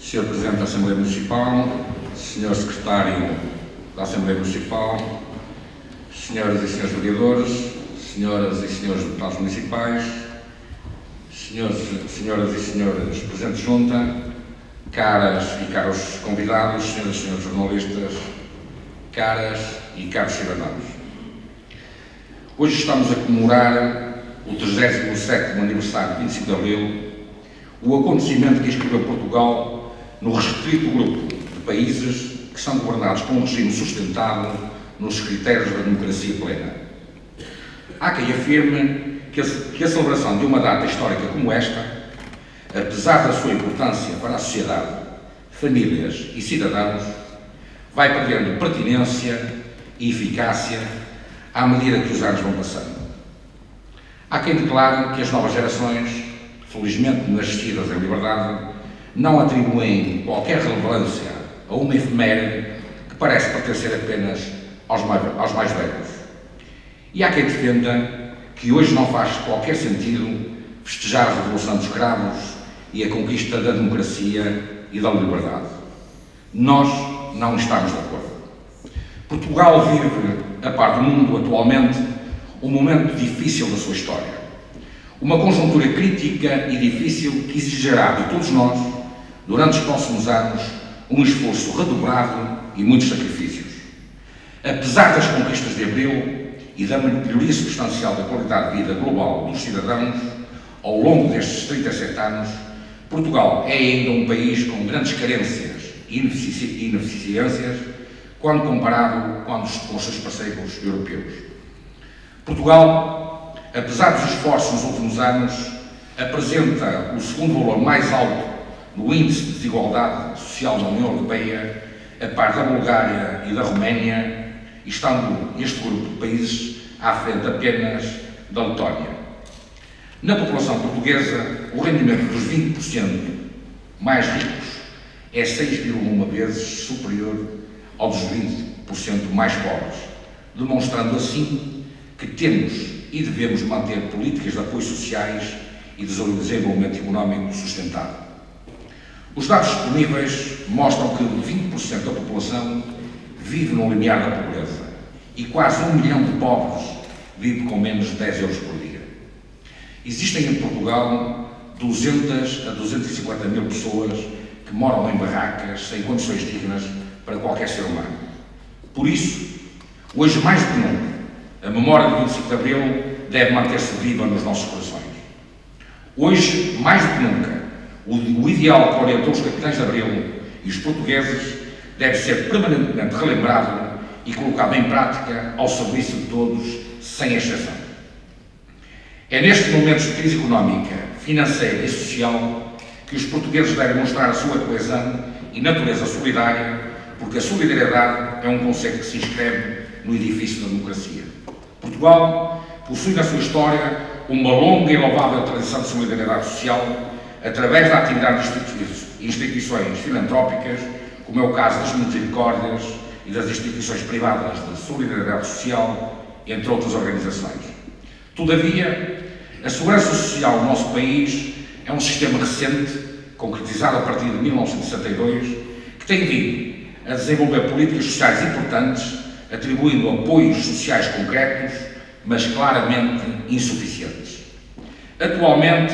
Sr. Presidente da Assembleia Municipal, Sr. Secretário da Assembleia Municipal, Senhoras e Senhores Vereadores, Senhoras e Senhores Deputados Municipais, Senhoras e Senhores Presidentes de Junta, caras e caros convidados, Senhoras e Senhores jornalistas, caras e caros cidadãos. Hoje estamos a comemorar o 37º aniversário de 25 de Abril, o acontecimento que inscreveu Portugal no restrito grupo de países que são governados por um regime sustentado nos critérios da democracia plena. Há quem afirme que a celebração de uma data histórica como esta, apesar da sua importância para a sociedade, famílias e cidadãos, vai perdendo pertinência e eficácia à medida que os anos vão passando. Há quem declare que as novas gerações, felizmente nascidas em liberdade, não atribuem qualquer relevância a uma efeméride que parece pertencer apenas aos mais velhos. E há quem defenda que hoje não faz qualquer sentido festejar a Revolução dos Cravos e a conquista da democracia e da liberdade. Nós não estamos de acordo. Portugal vive, a par do mundo atualmente, um momento difícil da sua história. Uma conjuntura crítica e difícil que exigirá de todos nós, durante os próximos anos, um esforço redobrado e muitos sacrifícios. Apesar das conquistas de Abril e da melhoria substancial da qualidade de vida global dos cidadãos, ao longo destes 37 anos, Portugal é ainda um país com grandes carências e ineficiências quando comparado com os seus parceiros europeus. Portugal, apesar dos esforços nos últimos anos, apresenta o segundo valor mais alto no índice de desigualdade social da União Europeia, a par da Bulgária e da Roménia, estando este grupo de países à frente apenas da Letónia. Na população portuguesa, o rendimento dos 20% mais ricos é 6,1 vezes superior ao dos 20% mais pobres, demonstrando assim que temos e devemos manter políticas de apoio sociais e de desenvolvimento económico sustentável. Os dados disponíveis mostram que 20% da população vive no limiar da pobreza e quase 1 milhão de pobres vive com menos de 10 euros por dia. Existem em Portugal 200 a 250 mil pessoas que moram em barracas sem condições dignas para qualquer ser humano. Por isso, hoje mais do que nunca, a memória de 25 de Abril deve manter-se viva nos nossos corações. Hoje, mais do que nunca, o ideal que orientou os capitães de Abril e os portugueses deve ser permanentemente relembrado e colocado em prática ao serviço de todos, sem exceção. É nestes momentos de crise económica, financeira e social que os portugueses devem mostrar a sua coesão e natureza solidária, porque a solidariedade é um conceito que se inscreve no edifício da democracia. Portugal possui na sua história uma longa e louvável tradição de solidariedade social, através da atividade de instituições filantrópicas, como é o caso das misericórdias e das instituições privadas de solidariedade social, entre outras organizações. Todavia, a segurança social no nosso país é um sistema recente, concretizado a partir de 1962, que tem vindo a desenvolver políticas sociais importantes, atribuindo apoios sociais concretos, mas claramente insuficientes. Atualmente,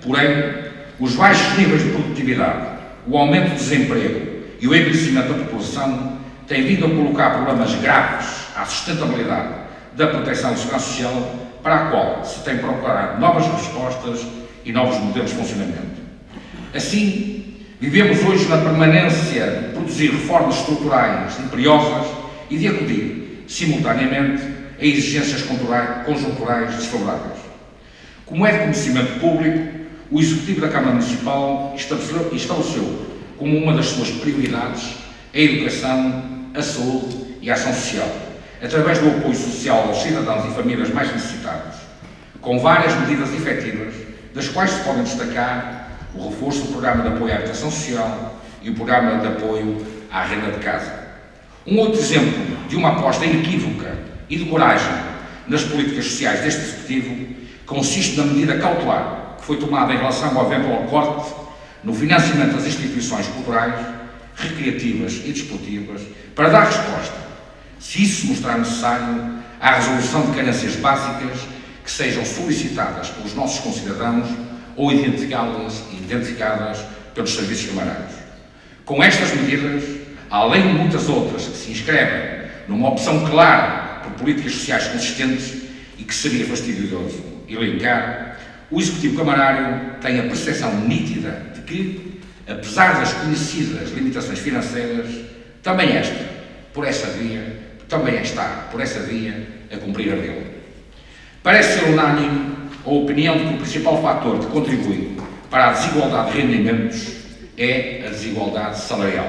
porém, os baixos níveis de produtividade, o aumento do desemprego e o envelhecimento da população têm vindo a colocar problemas graves à sustentabilidade da proteção de segurança social, para a qual se tem procurado novas respostas e novos modelos de funcionamento. Assim, vivemos hoje na permanência de produzir reformas estruturais imperiosas e de acudir, simultaneamente, a exigências conjunturais desfavoráveis. Como é de conhecimento público, o Executivo da Câmara Municipal estabeleceu como uma das suas prioridades a educação, a saúde e a ação social, através do apoio social aos cidadãos e famílias mais necessitados, com várias medidas efetivas, das quais se podem destacar o reforço do Programa de Apoio à Habitação Social e o Programa de Apoio à Renda de Casa. Um outro exemplo de uma aposta inequívoca e de coragem nas políticas sociais deste Executivo consiste na medida cautelar que foi tomada em relação ao eventual corte no financiamento das instituições culturais, recreativas e desportivas, para dar resposta, se isso se mostrar necessário, à resolução de carências básicas que sejam solicitadas pelos nossos concidadãos ou identificadas pelos serviços camarários. Com estas medidas, além de muitas outras que se inscrevem numa opção clara por políticas sociais consistentes e que seria fastidioso elencar, o Executivo Camarário tem a percepção nítida de que, apesar das conhecidas limitações financeiras, também está por essa via a cumprir a lei. Parece ser unânime a opinião de que o principal fator que contribui para a desigualdade de rendimentos é a desigualdade salarial.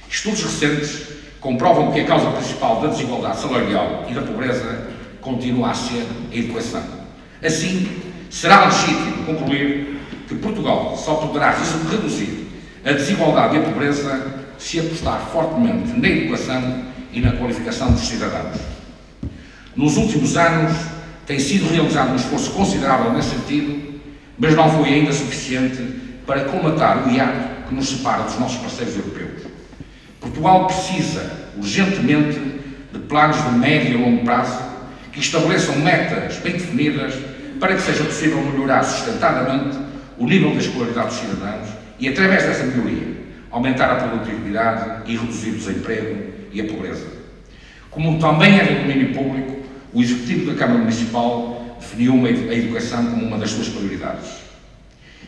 Estudos recentes comprovam que a causa principal da desigualdade salarial e da pobreza continua a ser a educação. Assim, será legítimo concluir que Portugal só poderá reduzir a desigualdade e a pobreza se apostar fortemente na educação e na qualificação dos cidadãos. Nos últimos anos, tem sido realizado um esforço considerável nesse sentido, mas não foi ainda suficiente para colmatar o hiato que nos separa dos nossos parceiros europeus. Portugal precisa, urgentemente, de planos de médio e longo prazo que estabeleçam metas bem definidas para que seja possível melhorar sustentadamente o nível da escolaridade dos cidadãos e, através dessa melhoria, aumentar a produtividade e reduzir o desemprego e a pobreza. Como também é de domínio público, o Executivo da Câmara Municipal definiu a educação como uma das suas prioridades.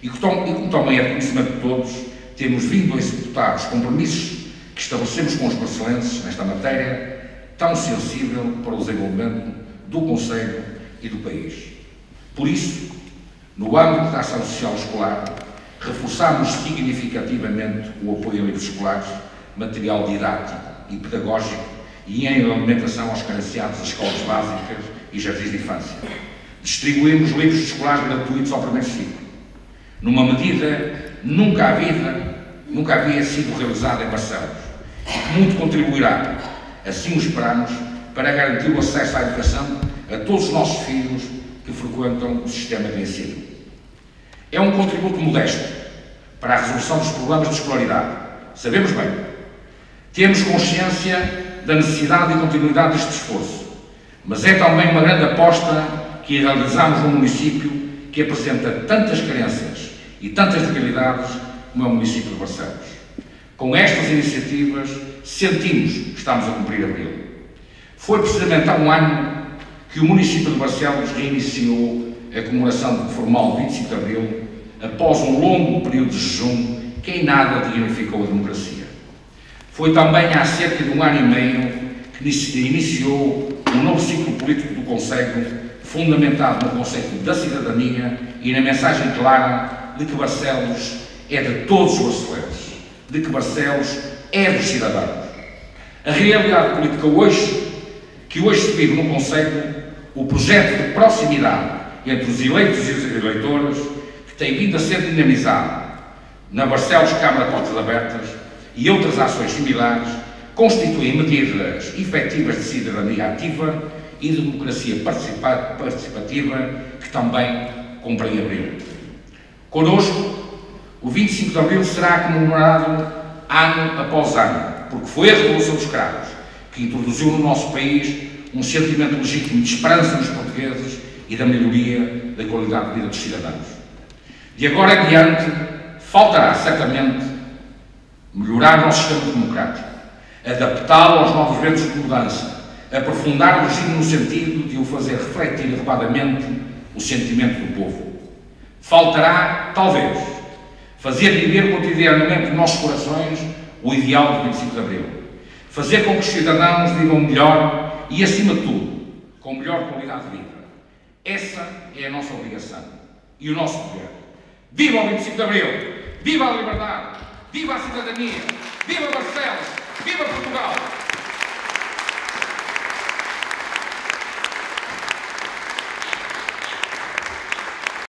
E como também é de conhecimento de todos, temos vindo a executar os compromissos que estabelecemos com os barcelenses nesta matéria, tão sensível para o desenvolvimento do Concelho e do país. Por isso, no âmbito da ação social escolar, reforçamos significativamente o apoio a livros escolares, material didático e pedagógico e em alimentação aos carenciados das escolas básicas e jardins de infância. Distribuímos livros escolares gratuitos ao primeiro ciclo, numa medida nunca havia sido realizada em Barcelos, e que muito contribuirá, assim o esperamos, para garantir o acesso à educação a todos os nossos filhos que frequentam o sistema de ensino. É um contributo modesto para a resolução dos problemas de escolaridade. Sabemos bem. Temos consciência da necessidade e continuidade deste esforço, mas é também uma grande aposta que realizamos num município que apresenta tantas carências e tantas debilidades como é o município de Barcelos. Com estas iniciativas, sentimos que estamos a cumprir a lei. Foi precisamente há um ano que o município de Barcelos reiniciou a comemoração formal de 25 de Abril, após um longo período de jejum que em nada dignificou a democracia. Foi também há cerca de um ano e meio que iniciou um novo ciclo político do Concelho, fundamentado no conceito da cidadania e na mensagem clara de que Barcelos é de todos os barcelenses, de que Barcelos é dos cidadãos. A realidade política que hoje se vive no Concelho, o projeto de proximidade entre os eleitos e os eleitores, que tem vindo a ser dinamizado na Barcelos Câmara de Portas Abertas e outras ações similares, constituem medidas efetivas de cidadania ativa e de democracia participativa que também cumprem abril. Connosco, o 25 de Abril será comemorado ano após ano, porque foi a Revolução dos Cravos que introduziu no nosso país um sentimento legítimo de esperança nos portugueses e da melhoria da qualidade de vida dos cidadãos. De agora em diante, faltará certamente melhorar o nosso sistema democrático, adaptá-lo aos novos ventos de mudança, aprofundar o regime no sentido de o fazer refletir adequadamente o sentimento do povo. Faltará, talvez, fazer viver cotidianamente nos nossos corações o ideal do 25 de Abril. Fazer com que os cidadãos vivam melhor e, acima de tudo, com melhor qualidade de vida. Essa é a nossa obrigação e o nosso dever. Viva o 25 de Abril! Viva a liberdade! Viva a cidadania! Viva Barcelos! Viva Portugal!